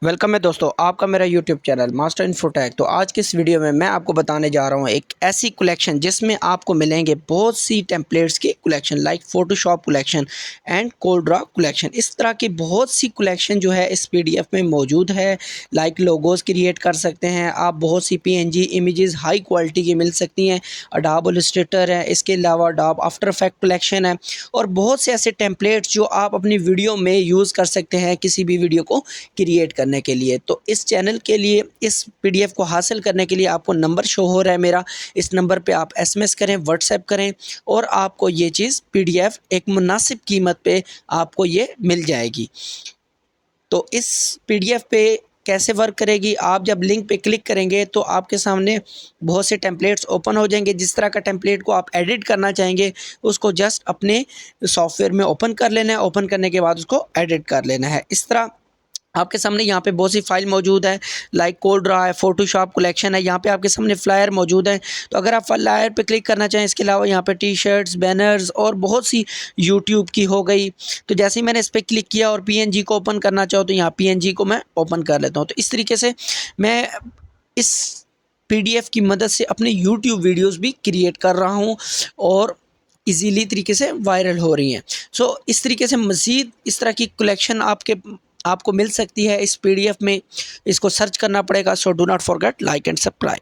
Welcome है दोस्तों, आपका मेरा यूट्यूब चैनल मास्टर इन्फोटेक। तो आज के इस वीडियो में मैं आपको बताने जा रहा हूं एक ऐसी कलेक्शन जिसमें आपको मिलेंगे बहुत सी टेम्पलेट्स की collection, like Photoshop collection and CorelDRAW collection. इस तरह की बहुत सी कलेक्शन जो है इस पीडीएफ में मौजूद है। लाइक लोगोस क्रिएट कर सकते हैं आप, बहुत सी पीएनजी इमेजेस हाई क्वालिटी की मिल सकती हैं। अडोब इलस्ट्रेटर है, इसके अलावा अडोब आफ्टर इफेक्ट कलेक्शन है और बहुत से ऐसे टेम्पलेट्स जो आप अपनी वीडियो में यूज़ कर सकते हैं किसी भी वीडियो को क्रिएट करने के लिए। तो इस चैनल के लिए, इस पीडीएफ को हासिल करने के लिए आपको नंबर शो हो रहा है मेरा, इस नंबर पे आप एसएमएस करें, व्हाट्सएप करें और आपको ये चीज़ पीडीएफ एक मुनासिब कीमत पे आपको ये मिल जाएगी। तो इस पीडीएफ पे कैसे वर्क करेगी, आप जब लिंक पे क्लिक करेंगे तो आपके सामने बहुत से टेम्पलेट्स ओपन हो जाएंगे। जिस तरह का टेम्पलेट को आप एडिट करना चाहेंगे उसको जस्ट अपने सॉफ्टवेयर में ओपन कर लेना है। ओपन करने के बाद उसको एडिट कर लेना है। इस तरह आपके सामने यहाँ पे बहुत सी फाइल मौजूद है, लाइक कोल्ड्रा है, फोटोशॉप कलेक्शन है। यहाँ पे आपके सामने फ्लायर मौजूद है। तो अगर आप फ्लायर पे क्लिक करना चाहें, इसके अलावा यहाँ पे टी शर्ट्स, बैनर्स और बहुत सी यूट्यूब की हो गई। तो जैसे ही मैंने इस पर क्लिक किया और पीएनजी को ओपन करना चाहूँ तो यहाँ पीएनजी को मैं ओपन कर लेता हूँ। तो इस तरीके से मैं इस पीडीएफ की मदद से अपने यूट्यूब वीडियोज़ भी क्रिएट कर रहा हूँ और इजीली तरीके से वायरल हो रही हैं। सो इस तरीके से मज़ीद इस तरह की कलेक्शन आपको मिल सकती है इस पीडीएफ में। इसको सर्च करना पड़ेगा। So do not forget like and subscribe.